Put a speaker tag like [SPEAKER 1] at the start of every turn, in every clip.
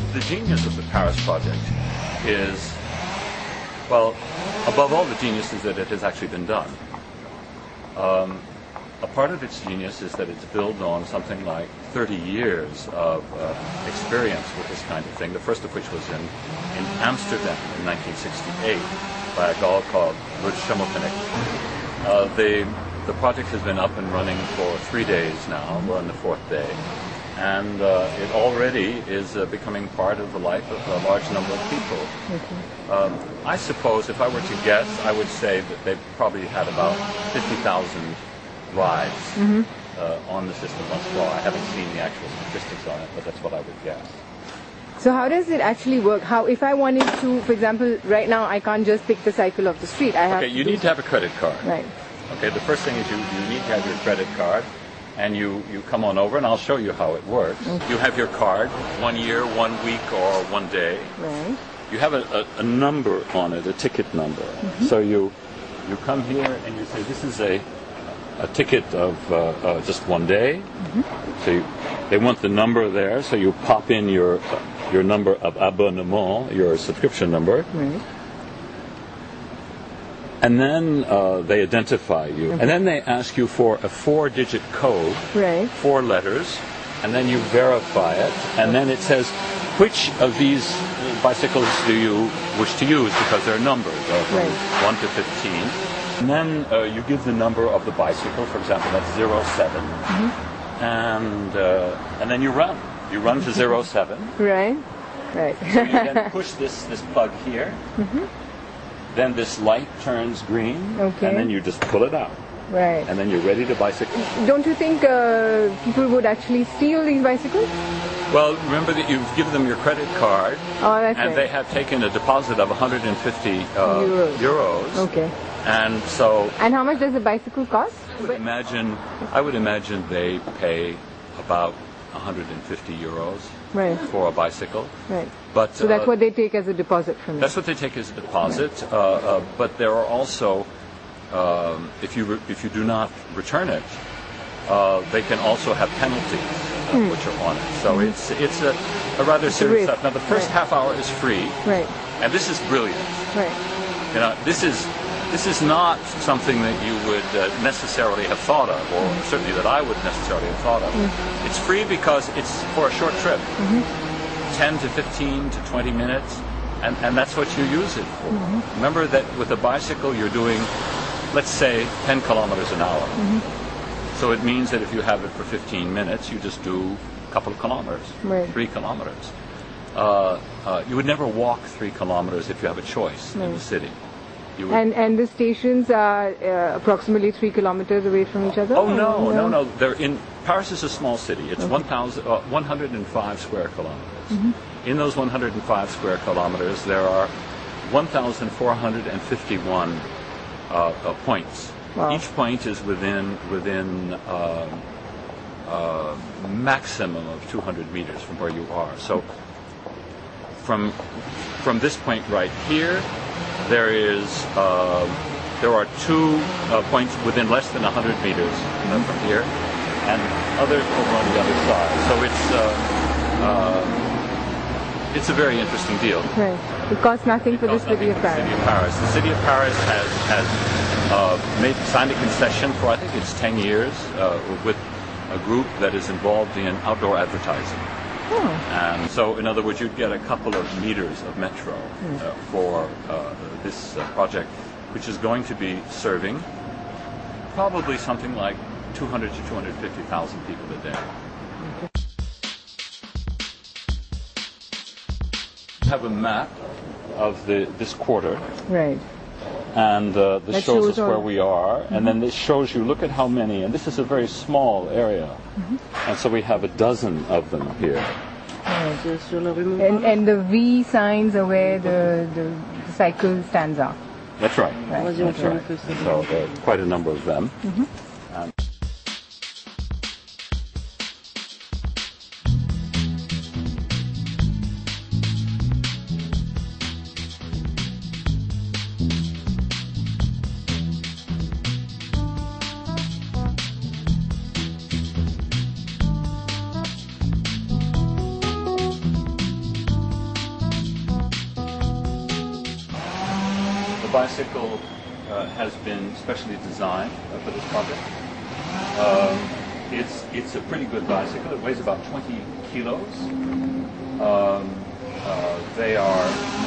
[SPEAKER 1] the genius of the Paris project is, well, above all, the genius is that it has actually been done. A part of its genius is that it's built on something like 30 years of experience with this kind of thing, the first of which was in Amsterdam in 1968 by a guy called Lutz Schimmelpenninck. The project has been up and running for 3 days now. We're on the 4th day. And it already is becoming part of the life of a large number of people. Okay. I suppose if I were to guess, I would say that they've probably had about 50,000 rides on the system thus far. I haven't seen the actual statistics on it, but that's what I would guess.
[SPEAKER 2] So how does it actually work? How, if I wanted to, for example, right now I can't just pick the cycle off the street. I have
[SPEAKER 1] you need to have a credit card.
[SPEAKER 2] Right.
[SPEAKER 1] Okay, the first thing is you need to have your credit card, and you come on over, and I'll show you how it works. Okay. You have your card, 1 year, 1 week, or 1 day.
[SPEAKER 2] Right.
[SPEAKER 1] You have a number on it, a ticket number. So you come here and you say, this is a ticket of just 1 day. So they want the number there, so you pop in your number of abonnement, your subscription number.
[SPEAKER 2] Right.
[SPEAKER 1] And then they identify you. And then they ask you for a 4-digit code, 4 letters, and then you verify it. And then it says, which of these bicycles do you wish to use? Because they're numbered, from 1 to 15. And then you give the number of the bicycle, for example, that's 07. And then you run. You run to 07.
[SPEAKER 2] Right.
[SPEAKER 1] So you then push this plug here. Then this light turns green, and then you just pull it out.
[SPEAKER 2] Right.
[SPEAKER 1] And then you're ready to bicycle.
[SPEAKER 2] Don't you think people would actually steal these bicycles?
[SPEAKER 1] Well, remember that you've given them your credit card, and they have taken a deposit of 150 euros.
[SPEAKER 2] Okay.
[SPEAKER 1] And so.
[SPEAKER 2] And how much does the bicycle cost?
[SPEAKER 1] I would imagine they pay about 150 euros for a bicycle.
[SPEAKER 2] Right.
[SPEAKER 1] But
[SPEAKER 2] so that's what they take as a deposit from you.
[SPEAKER 1] That's what they take as a deposit. But there are also, if you do not return it, they can also have penalties which are on it. So it's a rather serious stuff. Now the first half hour is free.
[SPEAKER 2] Right.
[SPEAKER 1] And this is brilliant.
[SPEAKER 2] Right.
[SPEAKER 1] You know, this is not something that you would necessarily have thought of, or certainly that I would necessarily have thought of. It's free because it's for a short trip, 10 to 15 to 20 minutes, and that's what you use it for. Remember that with a bicycle you're doing, let's say, 10 kilometers an hour. So it means that if you have it for 15 minutes, you just do a couple of kilometers, 3 kilometers. You would never walk 3 kilometers if you have a choice in the city.
[SPEAKER 2] And the stations are approximately 3 kilometers away from each other?
[SPEAKER 1] Oh, no. They're in Paris is a small city. It's 105 square kilometers. In those 105 square kilometers, there are 1,451 points.
[SPEAKER 2] Wow.
[SPEAKER 1] Each point is within maximum of 200 meters from where you are. So from this point right here, there are 2 points within less than 100 meters from here, and others over on the other side. So it's a very interesting deal.
[SPEAKER 2] Right. It costs nothing for the city of Paris.
[SPEAKER 1] The city of Paris has signed a concession for, I think it's 10 years, with a group that is involved in outdoor advertising. And so, in other words, you'd get a couple of meters of metro for this project, which is going to be serving probably something like 200 to 250,000 people a day. We have a map of this quarter.
[SPEAKER 2] Right.
[SPEAKER 1] And this shows us where we are, and then this shows you, look at how many, and this is a very small area, and so we have a dozen of them here.
[SPEAKER 2] And the V signs are where the cycle stands are.
[SPEAKER 1] That's right. That's right. So quite a number of them. bicycle has been specially designed for this project. It's a pretty good bicycle. It weighs about 20 kilos.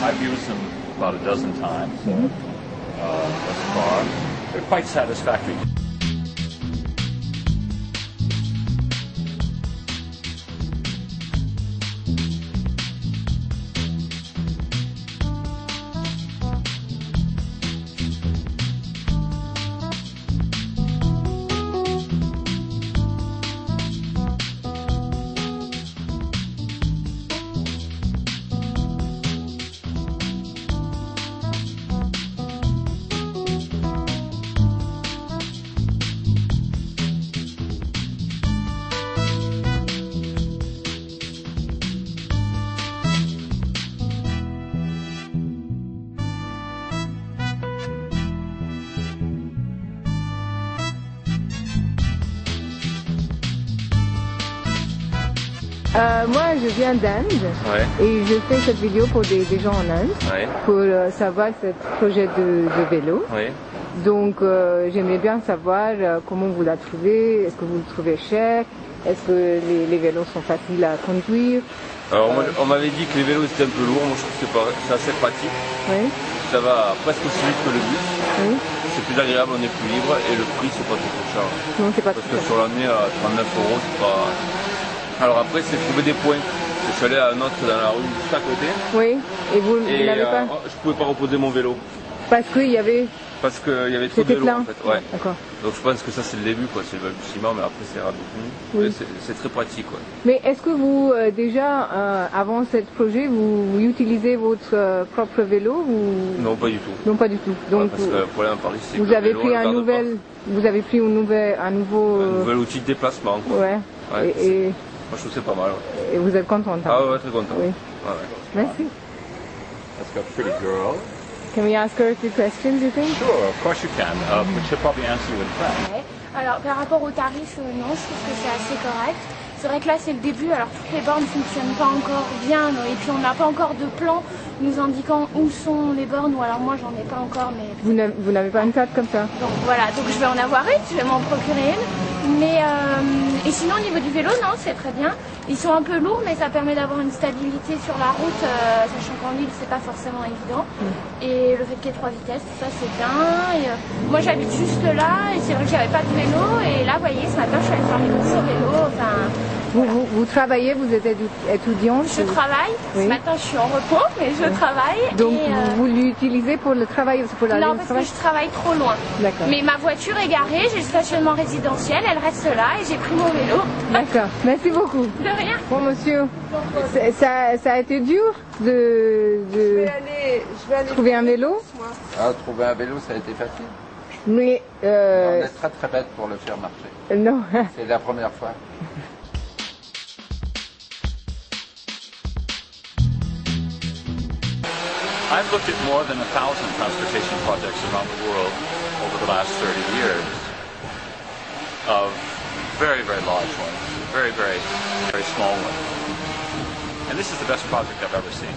[SPEAKER 1] I've used them about a dozen times thus far. They're quite satisfactory.
[SPEAKER 2] Moi, je viens d'Inde et je fais cette vidéo pour des gens en Inde pour savoir ce projet de vélo. Donc, j'aimerais bien savoir comment vous la trouvez. Est-ce que vous le trouvez cher? Est-ce que les vélos sont faciles à conduire?
[SPEAKER 3] Alors, on m'avait dit que les vélos étaient un peu lourds. Moi, je trouve que c'est assez pratique. Ça va presque aussi vite que le bus. C'est plus agréable, on est plus libre et le prix, c'est pas trop cher.
[SPEAKER 2] Non, c'est pas
[SPEAKER 3] Parce que sur l'année, à 39 €, c'est pas... Alors après, c'est trouver des points. Je suis allé à un autre dans la rue juste à côté.
[SPEAKER 2] Oui, et vous n'avez pas?
[SPEAKER 3] Je pouvais pas reposer mon vélo.
[SPEAKER 2] Parce qu'il y avait...
[SPEAKER 3] Parce qu'il y avait trop de vélos en fait. Ouais.
[SPEAKER 2] D'accord.
[SPEAKER 3] Donc je pense que ça c'est le début, quoi. C'est le balbutiement, mais après c'est rapide. C'est très pratique, quoi.
[SPEAKER 2] Mais est-ce que vous, déjà, avant ce projet, vous utilisez votre propre vélo ou...
[SPEAKER 3] Non, pas du tout.
[SPEAKER 2] Non, pas du tout. Donc,
[SPEAKER 3] parce que le problème à Paris, c'est que
[SPEAKER 2] vous avez
[SPEAKER 3] le vélo,
[SPEAKER 2] pris un
[SPEAKER 3] nouvel outil de déplacement, quoi.
[SPEAKER 2] Ouais. Et
[SPEAKER 3] moi je trouve que c'est pas mal.
[SPEAKER 2] Et vous êtes contente?
[SPEAKER 3] Ah ouais, très content.
[SPEAKER 2] Oui. Merci.
[SPEAKER 1] That's got a pretty girl.
[SPEAKER 2] Can we ask her a few questions, you think?
[SPEAKER 1] Sure, of course you can. But she'll probably answer you in French.
[SPEAKER 4] Ouais. Alors par rapport au tarif, non, je trouve que c'est assez correct. C'est vrai que là c'est le début, alors toutes les bornes ne fonctionnent pas encore bien et puis on n'a pas encore de plan nous indiquant où sont les bornes, ou alors moi j'en ai pas encore. Mais
[SPEAKER 2] vous n'avez pas une carte comme ça?
[SPEAKER 4] Donc voilà, donc je vais en avoir une, je vais m'en procurer une. Mais et sinon au niveau du vélo, non, c'est très bien. Ils sont un peu lourds, mais ça permet d'avoir une stabilité sur la route, sachant qu'en ville c'est pas forcément évident. Et le fait qu'il y ait 3 vitesses, tout ça c'est bien. Et, moi j'habite juste là et c'est vrai que j'avais pas de vélo. Et là, vous voyez, ce matin je suis allée faire mes courses au vélo. Enfin,
[SPEAKER 2] vous travaillez, vous êtes étudiante?
[SPEAKER 4] Je travaille.
[SPEAKER 2] Oui.
[SPEAKER 4] Ce matin je suis en repos, mais je travaille.
[SPEAKER 2] Donc
[SPEAKER 4] et,
[SPEAKER 2] vous l'utilisez pour le travail ou pour la
[SPEAKER 4] non, parce que je travaille trop loin.
[SPEAKER 2] D'accord.
[SPEAKER 4] Mais ma voiture est garée, j'ai le stationnement résidentiel, elle reste là et j'ai pris mon vélo.
[SPEAKER 2] D'accord, merci beaucoup.
[SPEAKER 4] De rien.
[SPEAKER 2] Bon monsieur, ça a été dur de
[SPEAKER 5] Je vais aller
[SPEAKER 2] trouver un vélo?
[SPEAKER 5] Trouver un vélo, ça a été facile.
[SPEAKER 2] Mais
[SPEAKER 5] On est très très bête pour le faire marcher.
[SPEAKER 2] non.
[SPEAKER 5] C'est la première fois.
[SPEAKER 1] I've looked at more than 1,000 transportation projects around the world over the last 30 years, of very, very large ones, very, very, very small ones. And this is the best project I've ever seen.